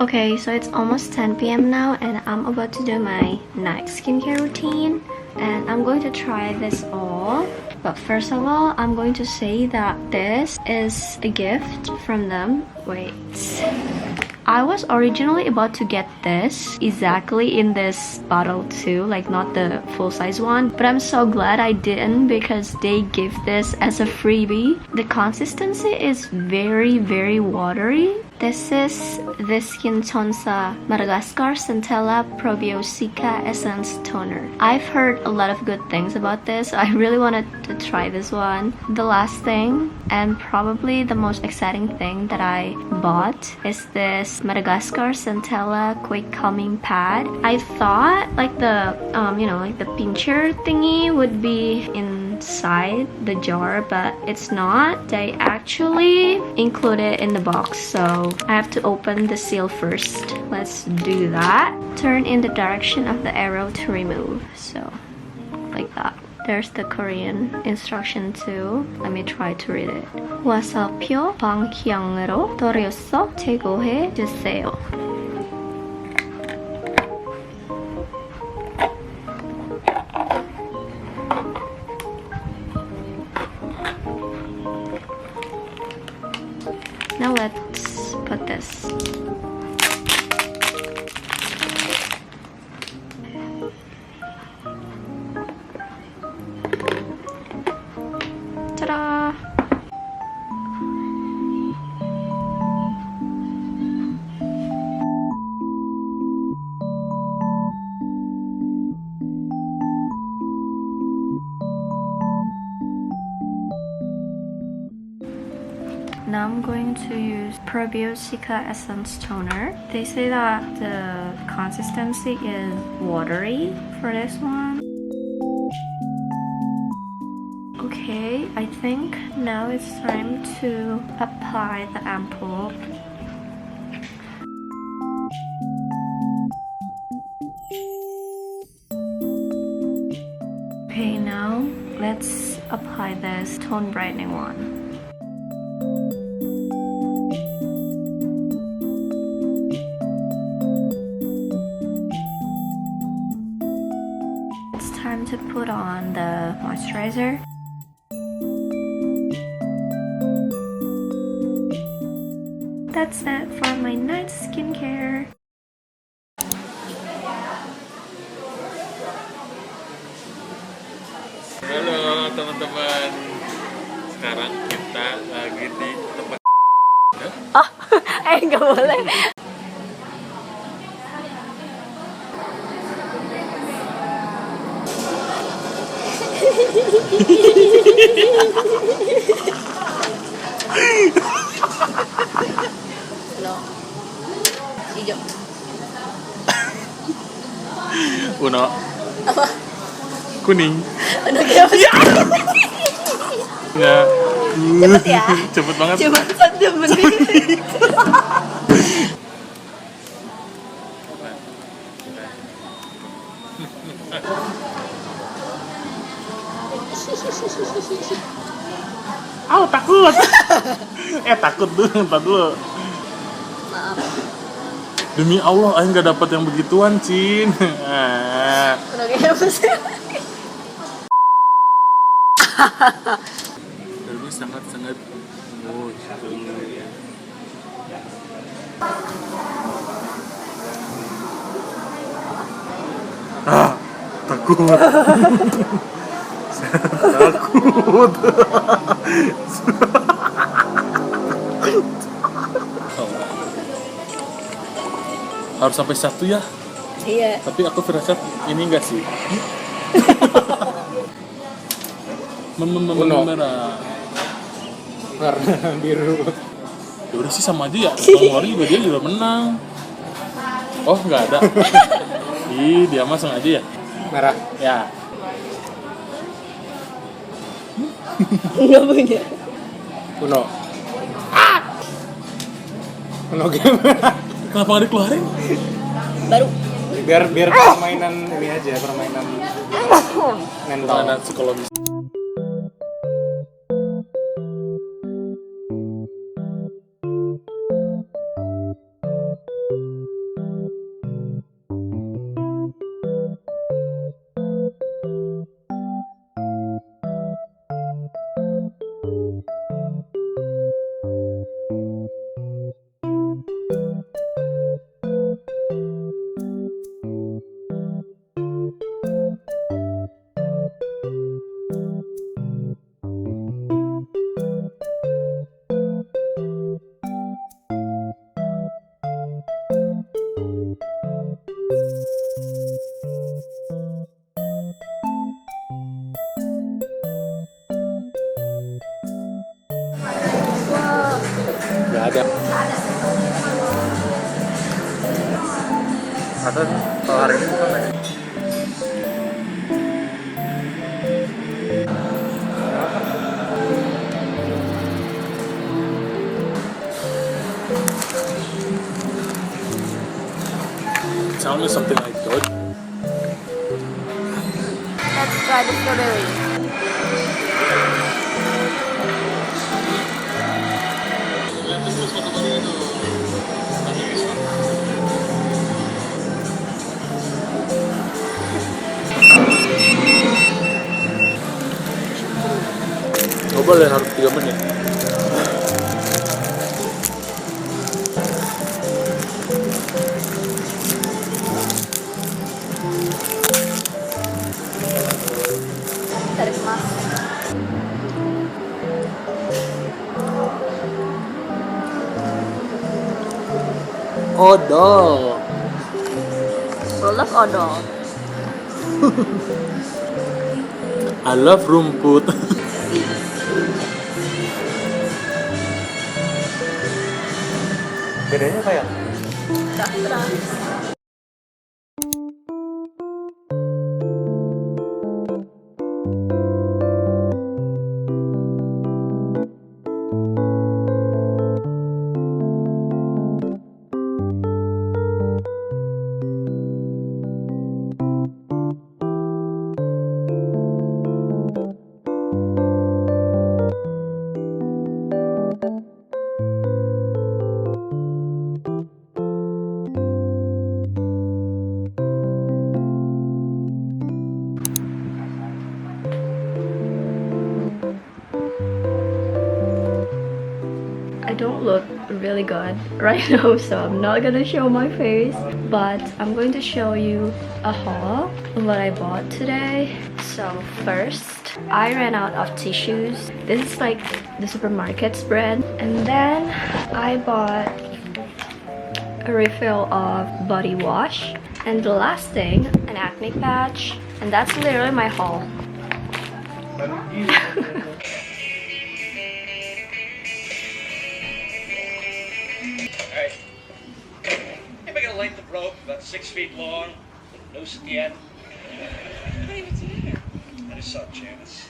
Okay, so it's almost 10 p.m. now and I'm about to do my night skincare routine and I'm going to try this all. But first of all, I'm going to say that this is a gift from them. Wait. I was originally about to get this exactly in this bottle too, like not the full-size one, but I'm so glad I didn't because they give this as a freebie. The consistency is very watery. This is the Skin Tonsa Madagascar Centella Probiotica Essence Toner. I've heard a lot of good things about this, so I really wanted to try this one. The last thing, and probably the most exciting thing that I bought, is this Madagascar Centella Quick Calming Pad. I thought like the like the pincher thingy would be inside the jar, but it's not. They actually include it in the box, so I have to open the seal first. Let's do that. Turn in the direction of the arrow to remove. So like that. There's the Korean instruction too. Let me try to read it. 와사표 방향으로 돌려서 제거해 주세요. Now let's put this. Ta-da! Now I'm going to use Probiotica Essence Toner. They say that the consistency is watery for this one. Okay, I think now it's time to apply the ampoule. Okay, now let's apply this tone brightening one. It's time to put on the moisturizer. That's it for my night skincare. Halo teman-teman, sekarang kita lagi di tempat. Oh, nggak boleh. Hijau. Uno. Apa? Kuning. Udah kayak apa? Ya. Cepet ya? Cepet banget. Cuma 1 menit. Takut. Takut dulu, entar dulu. Maaf. Demi Allah, Aing nggak dapat yang begituan, Cin. Udah kayak apa sih? Dulu sangat-sangat. Oh, takut. Takut. Harus sampai 1 ya? Iya. Tapi aku firasat ini enggak sih. Merah. Warna biru. Ya udah sih sama aja ya. Mori juga dia juga menang. Oh, enggak ada. Ih, dia mah sengaja ya. Merah. Ya. Nggak punya. Uno. Uno gimana? Kenapa nggak dikeluarin? Baru. Biar permainan ini aja, permainan mental. Permainan psikologis. Atau kalau hari ini buka nggak ya? Tell me something like good. Let's try the strawberry. Gak boleh, harus 3 menit. Tarik mas. Odol. Love odol. I love rumput. Bedanya kayak Terang. I don't look really good right now, so I'm not gonna show my face, but I'm going to show you a haul of what I bought today. So first, I ran out of tissues. This is like the supermarket's brand. And then I bought a refill of body wash. And the last thing, an acne patch. And that's literally my haul. Alright. Hey, we're gonna length the rope about 6 feet long, with a noose at the end. Not even there. I just saw a chance.